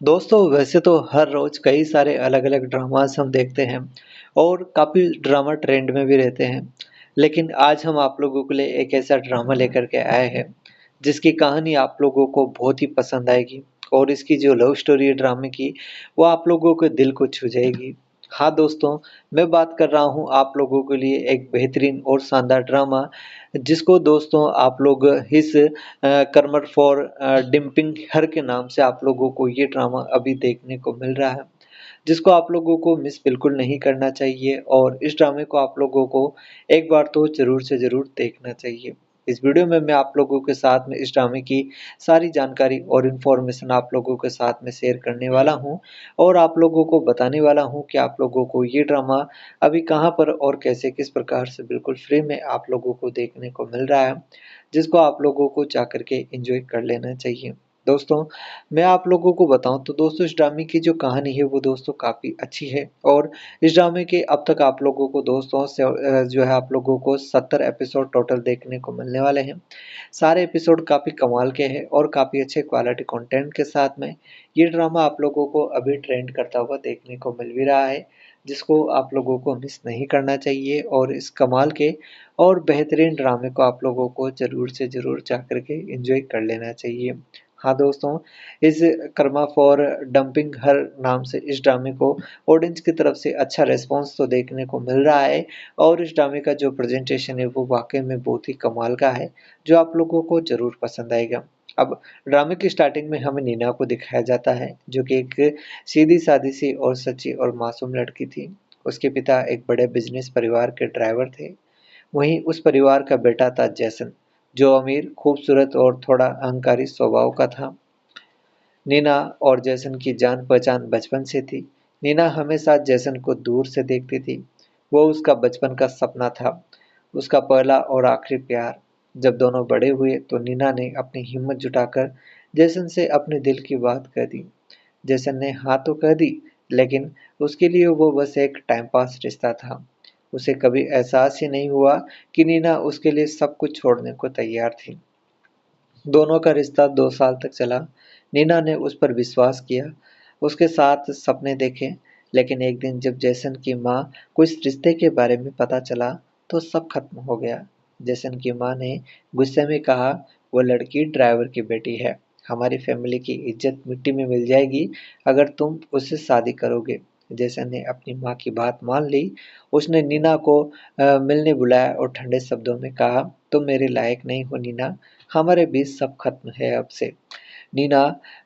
दोस्तों वैसे तो हर रोज कई सारे अलग-अलग ड्रामास हम देखते हैं और काफ़ी ड्रामा ट्रेंड में भी रहते हैं। लेकिन आज हम आप लोगों के लिए एक ऐसा ड्रामा लेकर के आए हैं, जिसकी कहानी आप लोगों को बहुत ही पसंद आएगी और इसकी जो लव स्टोरी है ड्रामे की, वो आप लोगों के दिल को छू जाएगी। हाँ दोस्तों, मैं बात कर रहा हूँ आप लोगों के लिए एक बेहतरीन और शानदार ड्रामा, जिसको दोस्तों आप लोग कर्मर फॉर डिम्पिंग हर के नाम से आप लोगों को ये ड्रामा अभी देखने को मिल रहा है, जिसको आप लोगों को मिस बिल्कुल नहीं करना चाहिए और इस ड्रामे को आप लोगों को एक बार तो ज़रूर से ज़रूर देखना चाहिए। इस वीडियो में मैं आप लोगों के साथ में इस ड्रामे की सारी जानकारी और इन्फॉर्मेशन आप लोगों के साथ में शेयर करने वाला हूँ और आप लोगों को बताने वाला हूँ कि आप लोगों को ये ड्रामा अभी कहाँ पर और कैसे किस प्रकार से बिल्कुल फ्री में आप लोगों को देखने को मिल रहा है, जिसको आप लोगों को जाकर के एंजॉय कर लेना चाहिए। दोस्तों, मैं आप लोगों को बताऊँ तो दोस्तों इस ड्रामे की जो कहानी है वो दोस्तों काफ़ी अच्छी है और इस ड्रामे के अब तक आप लोगों को दोस्तों जो है आप लोगों को 70 एपिसोड टोटल देखने को मिलने वाले हैं। सारे एपिसोड काफ़ी कमाल के हैं और काफ़ी अच्छे क्वालिटी कंटेंट के साथ में ये ड्रामा आप लोगों को अभी ट्रेंड करता हुआ देखने को मिल भी रहा है, जिसको आप लोगों को मिस नहीं करना चाहिए और इस कमाल के और बेहतरीन ड्रामे को आप लोगों को ज़रूर से ज़रूर जाकर के एंजॉय कर लेना चाहिए। हाँ दोस्तों, इस कर्मा फॉर डंपिंग हर नाम से इस ड्रामे को ऑडियंस की तरफ से अच्छा रिस्पॉन्स तो देखने को मिल रहा है और इस ड्रामे का जो प्रेजेंटेशन है वो वाक़ई में बहुत ही कमाल का है, जो आप लोगों को ज़रूर पसंद आएगा। अब ड्रामे की स्टार्टिंग में हमें नीना को दिखाया जाता है, जो कि एक सीधी-सादी सी और सच्ची और मासूम लड़की थी। उसके पिता एक बड़े बिज़नेस परिवार के ड्राइवर थे। वहीं उस परिवार का बेटा था जैसन, जो अमीर, खूबसूरत और थोड़ा अहंकारी स्वभाव का था। नीना और जैसन की जान-पहचान बचपन से थी। नीना हमेशा जैसन को दूर से देखती थी। वो उसका बचपन का सपना था, उसका पहला और आखिरी प्यार। जब दोनों बड़े हुए तो नीना ने अपनी हिम्मत जुटाकर जैसन से अपने दिल की बात कह दी। जैसन ने हाँ तो कह दी, लेकिन उसके लिए वो बस एक टाइम पास रिश्ता था। उसे कभी एहसास ही नहीं हुआ कि नीना उसके लिए सब कुछ छोड़ने को तैयार थी। दोनों का रिश्ता 2 साल तक चला। नीना ने उस पर विश्वास किया, उसके साथ सपने देखे, लेकिन एक दिन जब जैसन की माँ को इस रिश्ते के बारे में पता चला, तो सब खत्म हो गया। जैसन की माँ ने गुस्से में कहा, वो लड़की ड्राइवर की बेटी है। हमारी फैमिली की इज्जत मिट्टी में मिल जाएगी अगर तुम उससे शादी करोगे। जैसन ने अपनी माँ की बात मान ली। उसने नीना को मिलने बुलाया और ठंडे शब्दों में कहा, तुम मेरे लायक नहीं हो नीना, हमारे बीच सब खत्म है अब से। नीना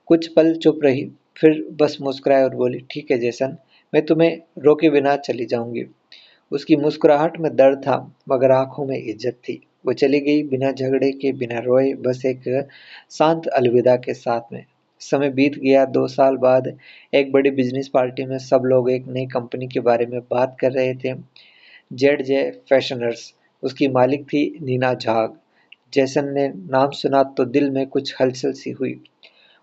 कुछ पल चुप रही, फिर बस मुस्कुराई और बोली, ठीक है जैसन, मैं तुम्हें रोके बिना चली जाऊंगी। उसकी मुस्कुराहट में दर्द था, मगर आंखों में इज्जत थी। वो चली गई बिना झगड़े के, बिना रोए, बस एक शांत अलविदा के साथ में। समय बीत गया। 2 साल बाद एक बड़ी बिजनेस पार्टी में सब लोग एक नई कंपनी के बारे में बात कर रहे थे। जेड जे फैशनर्स, उसकी मालिक थी नीना झाग। जैसन ने नाम सुना तो दिल में कुछ हलचल सी हुई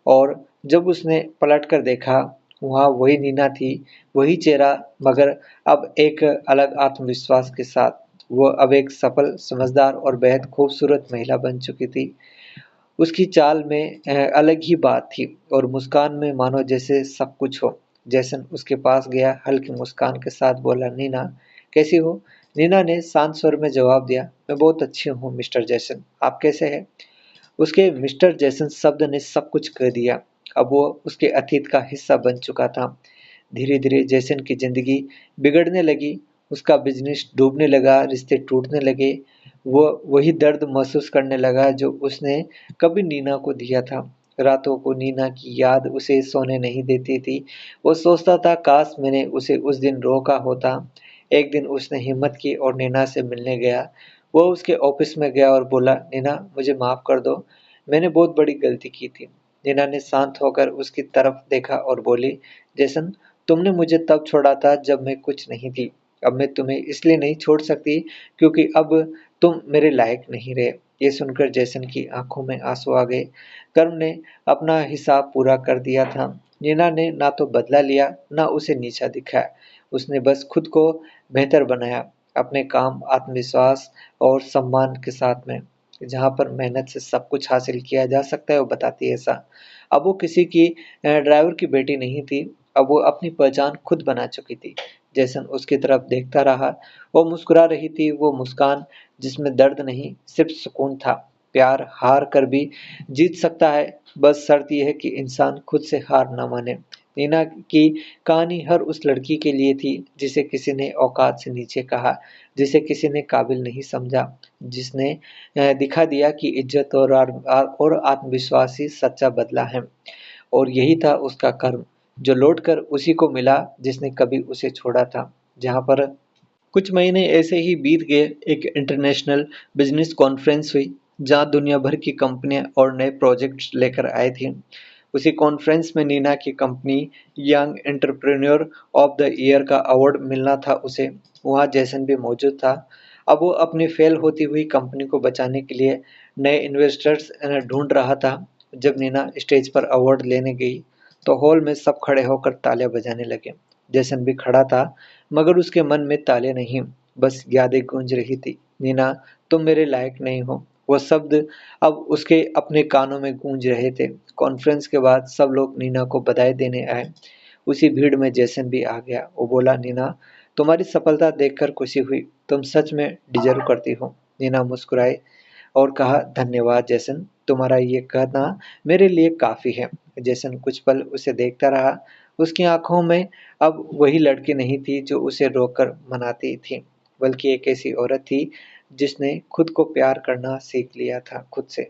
और जब उसने पलट कर देखा, वहाँ वही नीना थी, वही चेहरा, मगर अब एक अलग आत्मविश्वास के साथ। वो अब एक सफल, समझदार और बेहद खूबसूरत महिला बन चुकी थी। उसकी चाल में अलग ही बात थी और मुस्कान में मानो जैसे सब कुछ हो। जैसन उसके पास गया, हल्की मुस्कान के साथ बोला, नीना कैसी हो? नीना ने शांत स्वर में जवाब दिया, मैं बहुत अच्छी हूँ मिस्टर जैसन, आप कैसे हैं? उसके मिस्टर जैसन शब्द ने सब कुछ कह दिया। अब वो उसके अतीत का हिस्सा बन चुका था। धीरे-धीरे जैसन की ज़िंदगी बिगड़ने लगी, उसका बिज़नेस डूबने लगा, रिश्ते टूटने लगे। वो वही दर्द महसूस करने लगा जो उसने कभी नीना को दिया था। रातों को नीना की याद उसे सोने नहीं देती थी। वो सोचता था, काश मैंने उसे उस दिन रोका होता। एक दिन उसने हिम्मत की और नीना से मिलने गया। वो उसके ऑफिस में गया और बोला, नीना मुझे माफ़ कर दो, मैंने बहुत बड़ी गलती की थी। नीना ने शांत होकर उसकी तरफ देखा और बोली, जैसन, तुमने मुझे तब छोड़ा था जब मैं कुछ नहीं थी। अब मैं तुम्हें इसलिए नहीं छोड़ सकती क्योंकि अब तुम मेरे लायक नहीं रहे। ये सुनकर जैसन की आंखों में आंसू आ गए। कर्म ने अपना हिसाब पूरा कर दिया था। नीना ने ना तो बदला लिया, ना उसे नीचा दिखाया। उसने बस खुद को बेहतर बनाया, अपने काम, आत्मविश्वास और सम्मान के साथ में। जहाँ पर मेहनत से सब कुछ हासिल किया जा सकता है, वो बताती है ऐसा। अब वो किसी की ड्राइवर की बेटी नहीं थी, अब वो अपनी पहचान खुद बना चुकी थी। जैसन उसकी तरफ देखता रहा, वो मुस्कुरा रही थी, वो मुस्कान जिसमें दर्द नहीं, सिर्फ सुकून था। प्यार हार कर भी जीत सकता है, बस शर्त ये है कि इंसान खुद से हार ना माने। नीना की कहानी हर उस लड़की के लिए थी, जिसे किसी ने औकात से नीचे कहा, जिसे किसी ने काबिल नहीं समझा, जिसने दिखा दिया कि इज्जत और आत्मविश्वास ही सच्चा बदला है। और यही था उसका कर्म, जो लौटकर उसी को मिला जिसने कभी उसे छोड़ा था। जहाँ पर कुछ महीने ऐसे ही बीत गए, एक इंटरनेशनल बिजनेस कॉन्फ्रेंस हुई, जहाँ दुनिया भर की कंपनियां और नए प्रोजेक्ट्स लेकर आए थे। उसी कॉन्फ्रेंस में नीना की company young entrepreneur of the year का अवार्ड मिलना था उसे। वहाँ जैसन भी मौजूद था। अब वो अपनी फेल होती हुई कंपनी को बचाने के लिए नए इन्वेस्टर्स ढूंढ रहा था। जब नीना स्टेज पर अवार्ड लेने गई, तो हॉल में सब खड़े होकर तालियां बजाने लगे। जैसन भी खड़ा था, मगर उसके मन में ताले नहीं, बस यादें गूंज रही थी। नीना, तुम मेरे लायक नहीं हो। वो शब्द अब उसके अपने कानों में गूंज रहे थे। कॉन्फ्रेंस के बाद सब लोग नीना को बधाई देने आए। उसी भीड़ में जैसन भी आ गया। वो बोला, नीना, तुम्हारी सफलता देखकर खुशी हुई, तुम सच में डिजर्व करती हो। नीना मुस्कुराई और कहा, धन्यवाद जैसन, तुम्हारा ये कहना मेरे लिए काफ़ी है। जैसन कुछ पल उसे देखता रहा। उसकी आंखों में अब वही लड़की नहीं थी जो उसे रोककर मनाती थी, बल्कि एक ऐसी औरत थी जिसने खुद को प्यार करना सीख लिया था खुद से।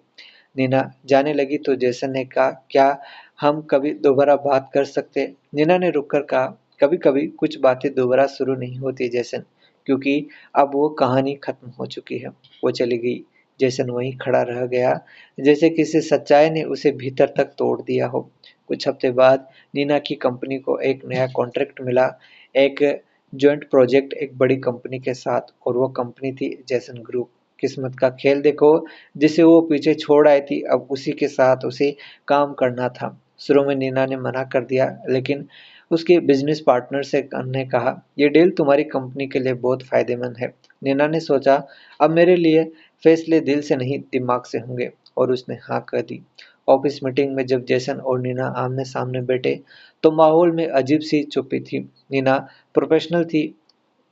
नीना जाने लगी तो जैसन ने कहा, क्या हम कभी दोबारा बात कर सकते? नीना ने रुककर कहा, कभी कभी कुछ बातें दोबारा शुरू नहीं होती जैसन, क्योंकि अब वो कहानी खत्म हो चुकी है। वो चली गई। जैसन वहीं खड़ा रह गया, जैसे किसी सच्चाई ने उसे भीतर तक तोड़ दिया हो। कुछ हफ्ते बाद नीना की कंपनी को एक नया कॉन्ट्रैक्ट मिला, एक जॉइंट प्रोजेक्ट एक बड़ी कंपनी के साथ, और वो कंपनी थी जैसन ग्रुप। किस्मत का खेल देखो, जिसे वो पीछे छोड़ आई थी, अब उसी के साथ उसे काम करना था। शुरू में नीना ने मना कर दिया, लेकिन उसके बिजनेस पार्टनर से ने कहा, ये डील तुम्हारी कंपनी के लिए बहुत फायदेमंद है। नीना ने सोचा, अब मेरे लिए फैसले दिल से नहीं दिमाग से होंगे, और उसने हाँ कर दी। ऑफिस मीटिंग में जब जैसन और नीना आमने सामने बैठे, तो माहौल में अजीब सी चुप्पी थी। नीना प्रोफेशनल थी,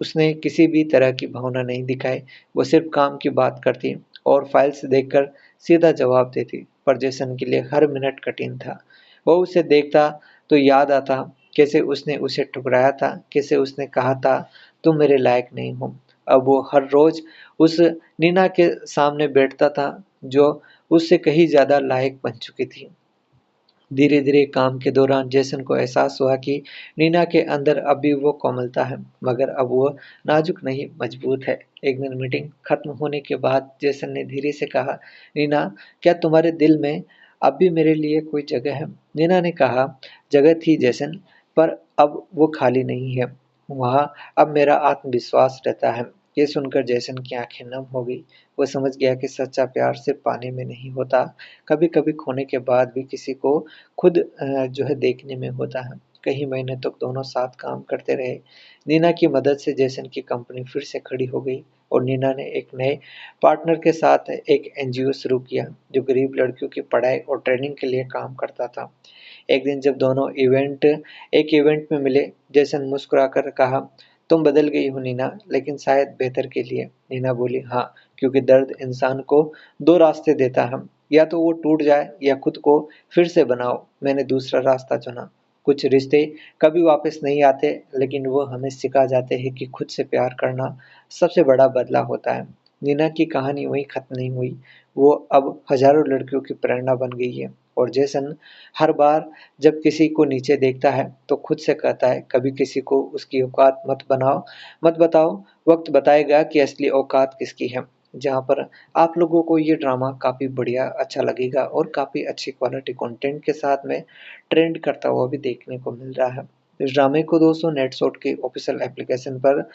उसने किसी भी तरह की भावना नहीं दिखाई। वो सिर्फ काम की बात करती और फाइल्स देखकर सीधा जवाब देती। पर जैसन के लिए हर मिनट कठिन था। वो उसे देखता तो याद आता कैसे उसने उसे ठुकराया था, कैसे उसने कहा था, तुम मेरे लायक नहीं हो। अब वो हर रोज उस नीना के सामने बैठता था, जो उससे कहीं ज्यादा लायक बन चुकी थी। धीरे धीरे काम के दौरान जैसन को एहसास हुआ कि नीना के अंदर अब भी वो कोमलता है, मगर अब वो नाजुक नहीं, मजबूत है। एक दिन मीटिंग खत्म होने के बाद जैसन ने धीरे से कहा, नीना, क्या तुम्हारे दिल में अब भी मेरे लिए कोई जगह है? नीना ने कहा, जगह थी जैसन, पर अब वो खाली नहीं है। वहाँ अब मेरा आत्मविश्वास रहता है। ये सुनकर जैसन की आंखें नम हो गई। वो समझ गया कि सच्चा प्यार सिर्फ पाने में नहीं होता, कभी कभी खोने के बाद भी किसी को खुद जो है देखने में होता है। कई महीने तक दोनों साथ काम करते रहे। नीना की मदद से जैसन की कंपनी फिर से खड़ी हो गई, और नीना ने एक नए पार्टनर के साथ एक एनजीओ शुरू किया, जो गरीब लड़कियों की पढ़ाई और ट्रेनिंग के लिए काम करता था। एक दिन जब दोनों एक इवेंट में मिले, जैसन मुस्कुराकर कहा, तुम बदल गई हो नीना, लेकिन शायद बेहतर के लिए। नीना बोली, हाँ, क्योंकि दर्द इंसान को दो रास्ते देता है, या तो वो टूट जाए या खुद को फिर से बनाओ। मैंने दूसरा रास्ता चुना। कुछ रिश्ते कभी वापस नहीं आते, लेकिन वो हमें सिखा जाते हैं कि खुद से प्यार करना सबसे बड़ा बदलाव होता है। नीना की कहानी वहीं खत्म नहीं हुई, वो अब हजारों लड़कियों की प्रेरणा बन गई है। और जैसन हर बार जब किसी को नीचे देखता है, तो खुद से कहता है, कभी किसी को उसकी औकात मत बताओ, वक्त बताएगा कि असली औकात किसकी है। जहाँ पर आप लोगों को ये ड्रामा काफ़ी बढ़िया अच्छा लगेगा, और काफ़ी अच्छी क्वालिटी कंटेंट के साथ में ट्रेंड करता हुआ भी देखने को मिल रहा है। इस ड्रामे को दोस्तों नेटशॉट के ऑफिशियल एप्लीकेशन पर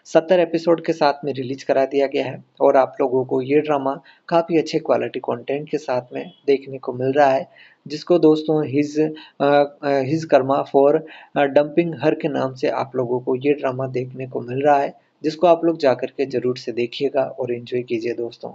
70 एपिसोड के साथ में रिलीज करा दिया गया है, और आप लोगों को ये ड्रामा काफ़ी अच्छे क्वालिटी कंटेंट के साथ में देखने को मिल रहा है, जिसको दोस्तों हिज कर्मा फॉर डंपिंग हर के नाम से आप लोगों को ये ड्रामा देखने को मिल रहा है, जिसको आप लोग जाकर के ज़रूर से देखिएगा और एंजॉय कीजिए दोस्तों।